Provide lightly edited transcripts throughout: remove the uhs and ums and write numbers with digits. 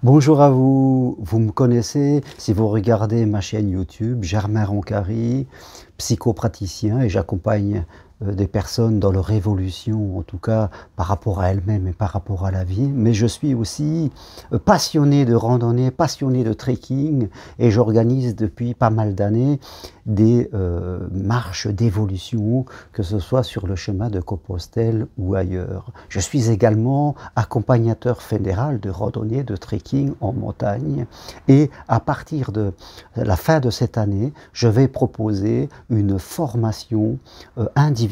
Bonjour à vous, vous me connaissez si vous regardez ma chaîne YouTube, Germain Roncary, psychopraticien, et j'accompagne des personnes dans leur évolution, en tout cas par rapport à elles-mêmes et par rapport à la vie. Mais je suis aussi passionné de randonnée, passionné de trekking, et j'organise depuis pas mal d'années des marches d'évolution, que ce soit sur le chemin de Compostelle ou ailleurs. Je suis également accompagnateur fédéral de randonnée, de trekking en montagne, et à partir de la fin de cette année, je vais proposer une formation individuelle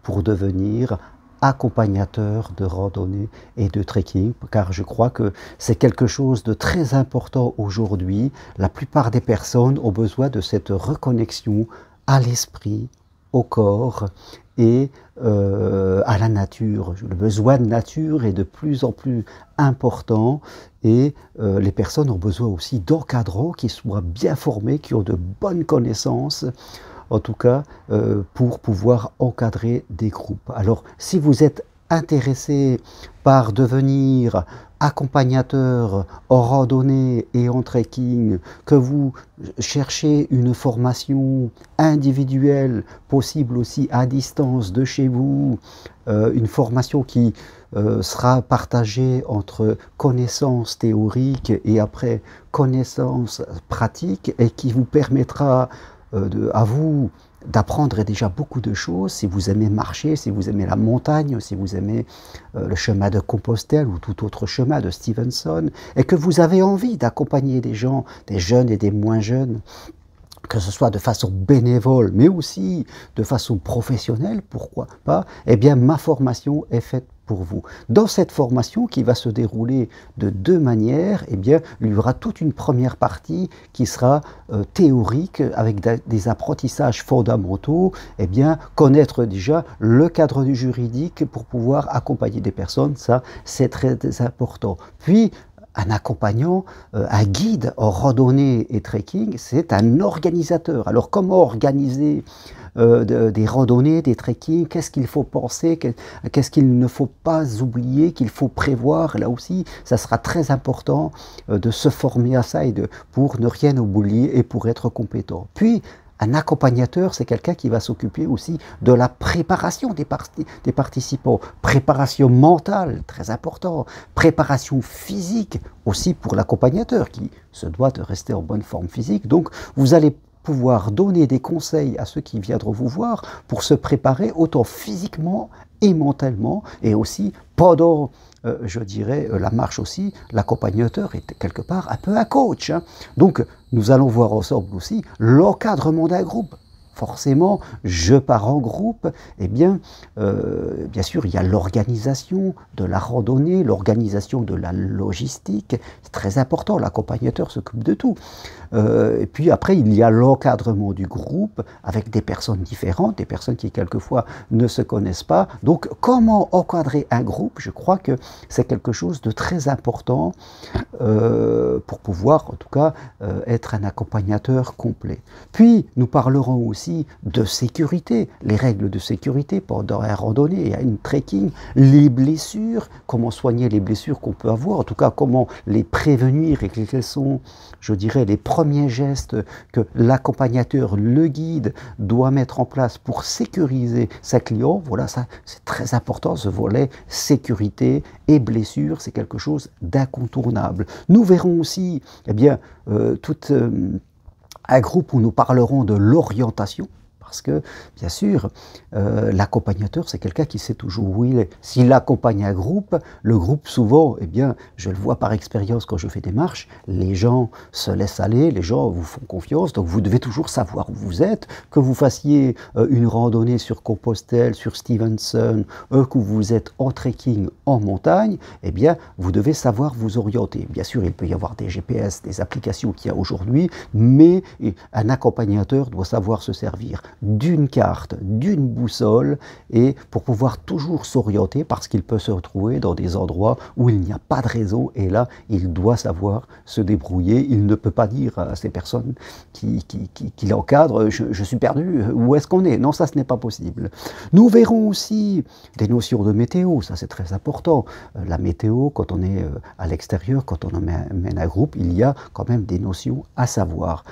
pour devenir accompagnateur de randonnée et de trekking, car je crois que c'est quelque chose de très important aujourd'hui. La plupart des personnes ont besoin de cette reconnexion à l'esprit, au corps et à la nature. Le besoin de nature est de plus en plus important, et les personnes ont besoin aussi d'encadrants qui soient bien formés, qui ont de bonnes connaissances, en tout cas pour pouvoir encadrer des groupes. Alors si vous êtes intéressé par devenir accompagnateur en randonnée et en trekking, que vous cherchez une formation individuelle, possible aussi à distance de chez vous, une formation qui sera partagée entre connaissances théoriques et après connaissances pratiques, et qui vous permettra à vous d'apprendre déjà beaucoup de choses, si vous aimez marcher, si vous aimez la montagne, si vous aimez le chemin de Compostelle ou tout autre chemin de Stevenson, et que vous avez envie d'accompagner des gens, des jeunes et des moins jeunes, que ce soit de façon bénévole, mais aussi de façon professionnelle, pourquoi pas, eh bien ma formation est faite pour vous. Dans cette formation qui va se dérouler de deux manières, eh bien, il y aura toute une première partie qui sera théorique, avec des apprentissages fondamentaux, eh bien, connaître déjà le cadre du juridique pour pouvoir accompagner des personnes, ça c'est très important. Puis, un accompagnant, un guide en randonnée et trekking, c'est un organisateur. Alors comment organiser des randonnées, des trekking, qu'est-ce qu'il faut penser, qu'est-ce qu'il ne faut pas oublier, qu'il faut prévoir? Là aussi, ça sera très important de se former à ça pour ne rien oublier et pour être compétent. Puis, un accompagnateur, c'est quelqu'un qui va s'occuper aussi de la préparation des participants. Préparation mentale, très important. Préparation physique, aussi pour l'accompagnateur qui se doit de rester en bonne forme physique. Donc, vous allez pouvoir donner des conseils à ceux qui viendront vous voir pour se préparer autant physiquement et mentalement, et aussi pendant, je dirais, la marche aussi, l'accompagnateur est quelque part un peu un coach, hein. Donc, nous allons voir ensemble aussi l'encadrement d'un groupe. Forcément, je pars en groupe, eh bien sûr, il y a l'organisation de la randonnée, l'organisation de la logistique, c'est très important, l'accompagnateur s'occupe de tout. Et puis après, il y a l'encadrement du groupe avec des personnes différentes, des personnes qui quelquefois ne se connaissent pas. Donc, comment encadrer un groupe? Je crois que c'est quelque chose de très important pour pouvoir, en tout cas, être un accompagnateur complet. Puis, nous parlerons aussi de sécurité, les règles de sécurité pendant un randonnée et un trekking, les blessures, comment soigner les blessures qu'on peut avoir, en tout cas, comment les prévenir, et quels sont, je dirais, les premiers gestes que l'accompagnateur, le guide, doit mettre en place pour sécuriser sa client. Voilà, ça, c'est très important, ce volet sécurité et blessures, c'est quelque chose d'incontournable. Nous verrons aussi, eh bien, un groupe où nous parlerons de l'orientation, parce que, bien sûr, l'accompagnateur, c'est quelqu'un qui sait toujours où il est. S'il accompagne un groupe, le groupe, souvent, eh bien, je le vois par expérience quand je fais des marches, les gens se laissent aller, les gens vous font confiance, donc vous devez toujours savoir où vous êtes, que vous fassiez une randonnée sur Compostelle, sur Stevenson, que vous êtes en trekking, en montagne, eh bien, vous devez savoir vous orienter. Bien sûr, il peut y avoir des GPS, des applications qu'il y a aujourd'hui, mais un accompagnateur doit savoir se servir d'une carte, d'une boussole, et pour pouvoir toujours s'orienter, parce qu'il peut se retrouver dans des endroits où il n'y a pas de raison, et là, il doit savoir se débrouiller. Il ne peut pas dire à ces personnes qui l'encadrent, je suis perdu, où est-ce qu'on est? Non, ça, ce n'est pas possible. Nous verrons aussi des notions de météo, ça c'est très important. La météo, quand on est à l'extérieur, quand on mène un groupe, il y a quand même des notions à savoir.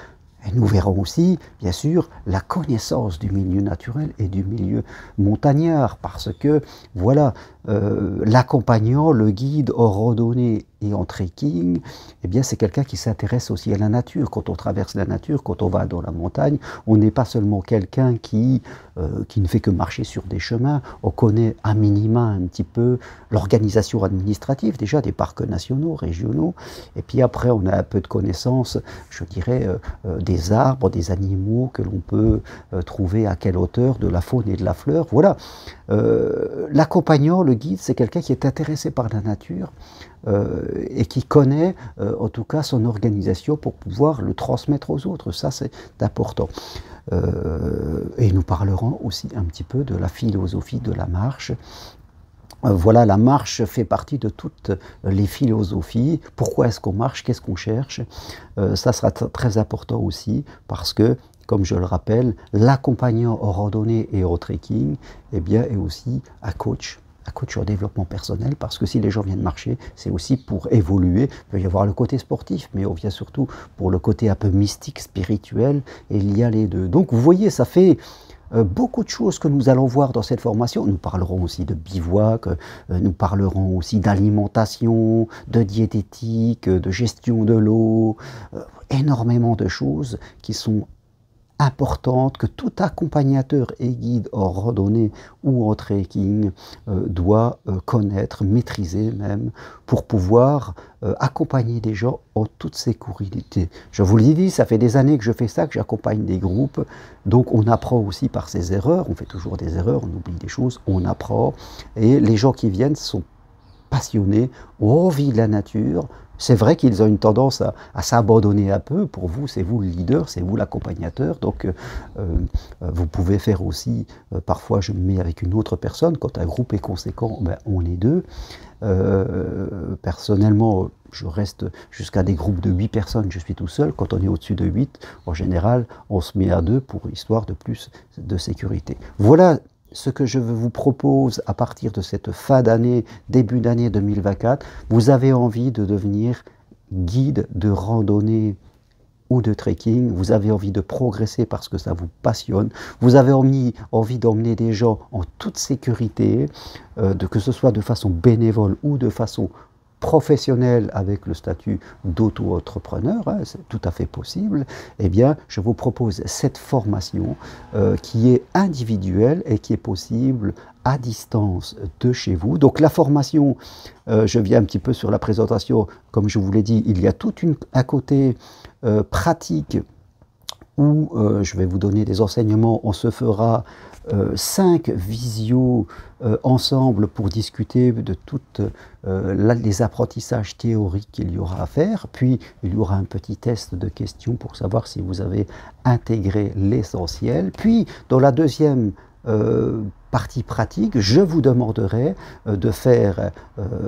Et nous verrons aussi, bien sûr, la connaissance du milieu naturel et du milieu montagnard, parce que, voilà, l'accompagnant, le guide en randonnée et en trekking, eh bien, c'est quelqu'un qui s'intéresse aussi à la nature. Quand on traverse la nature, quand on va dans la montagne, on n'est pas seulement quelqu'un qui ne fait que marcher sur des chemins. On connaît à minima un petit peu l'organisation administrative, déjà des parcs nationaux, régionaux, et puis après, on a un peu de connaissance, je dirais, des arbres, des animaux que l'on peut trouver à quelle hauteur, de la faune et de la fleur. Voilà. L'accompagnant, le guide, c'est quelqu'un qui est intéressé par la nature et qui connaît en tout cas son organisation pour pouvoir le transmettre aux autres. Ça, c'est important. Et nous parlerons aussi un petit peu de la philosophie de la marche. Voilà, la marche fait partie de toutes les philosophies. Pourquoi est-ce qu'on marche? Qu'est-ce qu'on cherche? Ça sera très important aussi parce que, comme je le rappelle, l'accompagnant en randonnée et au trekking, eh bien, est aussi un coach en développement personnel, parce que si les gens viennent marcher, c'est aussi pour évoluer. Il peut y avoir le côté sportif, mais on vient surtout pour le côté un peu mystique, spirituel, et il y a les deux. Donc vous voyez, ça fait beaucoup de choses que nous allons voir dans cette formation. Nous parlerons aussi de bivouac, nous parlerons aussi d'alimentation, de diététique, de gestion de l'eau, énormément de choses qui sont importante que tout accompagnateur et guide en randonnée ou en trekking doit connaître, maîtriser même, pour pouvoir accompagner des gens en toute sécurité. Je vous l'ai dit, ça fait des années que je fais ça, que j'accompagne des groupes, donc on apprend aussi par ses erreurs, on fait toujours des erreurs, on oublie des choses, on apprend, et les gens qui viennent sont passionnés, ont envie de la nature. C'est vrai qu'ils ont une tendance à s'abandonner un peu. Pour vous, c'est vous le leader, c'est vous l'accompagnateur. Donc, vous pouvez faire aussi, parfois je me mets avec une autre personne. Quand un groupe est conséquent, ben, on est deux. Personnellement, je reste jusqu'à des groupes de 8 personnes, je suis tout seul. Quand on est au-dessus de 8, en général, on se met à 2 pour histoire de plus de sécurité. Voilà ce que je vous propose à partir de cette fin d'année, début d'année 2024. Vous avez envie de devenir guide de randonnée ou de trekking, vous avez envie de progresser parce que ça vous passionne, vous avez envie d'emmener des gens en toute sécurité, que ce soit de façon bénévole ou de façon professionnel avec le statut d'auto-entrepreneur, hein, c'est tout à fait possible, eh bien, je vous propose cette formation qui est individuelle et qui est possible à distance de chez vous. Donc la formation, je viens un petit peu sur la présentation, comme je vous l'ai dit, il y a tout un côté pratique où je vais vous donner des enseignements. On se fera 5 visios ensemble pour discuter de toutes les apprentissages théoriques qu'il y aura à faire. Puis il y aura un petit test de questions pour savoir si vous avez intégré l'essentiel. Puis dans la deuxième partie pratique, je vous demanderai de faire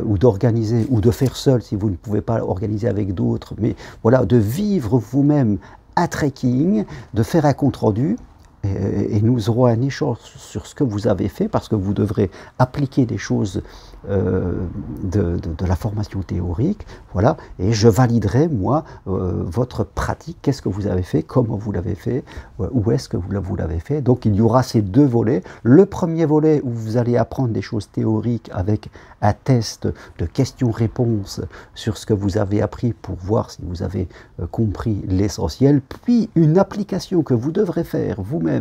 ou d'organiser ou de faire seul si vous ne pouvez pas organiser avec d'autres, mais voilà, de vivre vous-même un trekking, de faire un compte-rendu. Et nous aurons un échange sur ce que vous avez fait, parce que vous devrez appliquer des choses de la formation théorique, voilà, et je validerai, moi, votre pratique, qu'est-ce que vous avez fait, comment vous l'avez fait, où est-ce que vous l'avez fait. Donc il y aura ces 2 volets. Le premier volet où vous allez apprendre des choses théoriques avec un test de questions-réponses sur ce que vous avez appris pour voir si vous avez compris l'essentiel, puis une application que vous devrez faire vous-même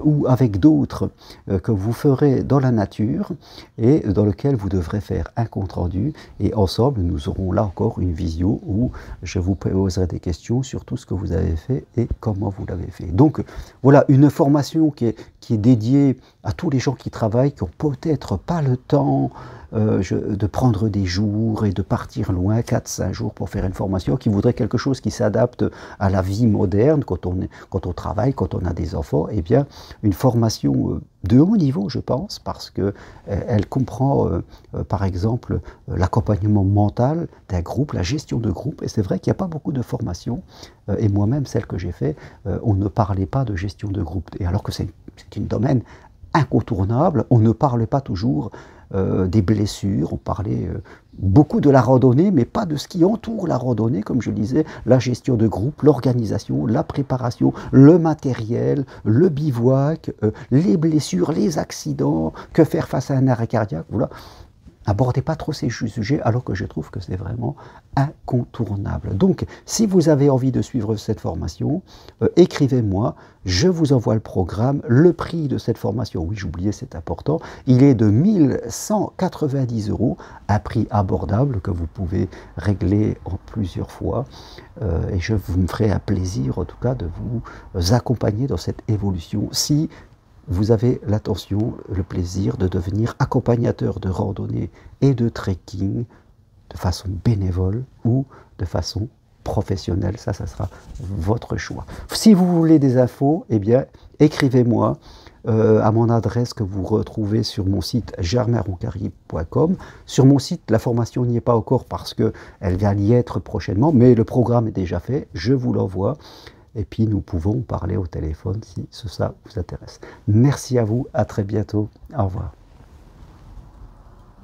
ou avec d'autres que vous ferez dans la nature et dans lequel vous devrez faire un compte-rendu, et ensemble nous aurons là encore une visio où je vous poserai des questions sur tout ce que vous avez fait et comment vous l'avez fait. Donc voilà une formation qui qui est dédié à tous les gens qui travaillent, qui n'ont peut-être pas le temps de prendre des jours et de partir loin, 4-5 jours pour faire une formation, qui voudraient quelque chose qui s'adapte à la vie moderne, quand on travaille, quand on a des enfants. Eh bien, une formation de haut niveau, je pense, parce qu'elle comprend, par exemple, l'accompagnement mental d'un groupe, la gestion de groupe. Et c'est vrai qu'il n'y a pas beaucoup de formations, et moi-même, celle que j'ai fait, on ne parlait pas de gestion de groupe. Et alors que c'est un domaine incontournable, on ne parle pas toujours des blessures, on parlait beaucoup de la randonnée, mais pas de ce qui entoure la randonnée, comme je disais, la gestion de groupe, l'organisation, la préparation, le matériel, le bivouac, les blessures, les accidents, que faire face à un arrêt cardiaque, voilà. N'abordez pas trop ces sujets, alors que je trouve que c'est vraiment incontournable. Donc, si vous avez envie de suivre cette formation, écrivez-moi, je vous envoie le programme. Le prix de cette formation, oui, j'oubliais, c'est important, il est de 1 190 €, un prix abordable que vous pouvez régler en plusieurs fois. Et vous me ferai un plaisir, en tout cas, de vous accompagner dans cette évolution. Si vous avez l'intention, le plaisir de devenir accompagnateur de randonnée et de trekking de façon bénévole ou de façon professionnelle, ça sera votre choix. Si vous voulez des infos, eh bien, écrivez-moi à mon adresse que vous retrouvez sur mon site germainroncari.com. Sur mon site, la formation n'y est pas encore parce qu'elle vient y être prochainement, mais le programme est déjà fait, je vous l'envoie. Et puis nous pouvons parler au téléphone si ça vous intéresse. Merci à vous, à très bientôt, au revoir.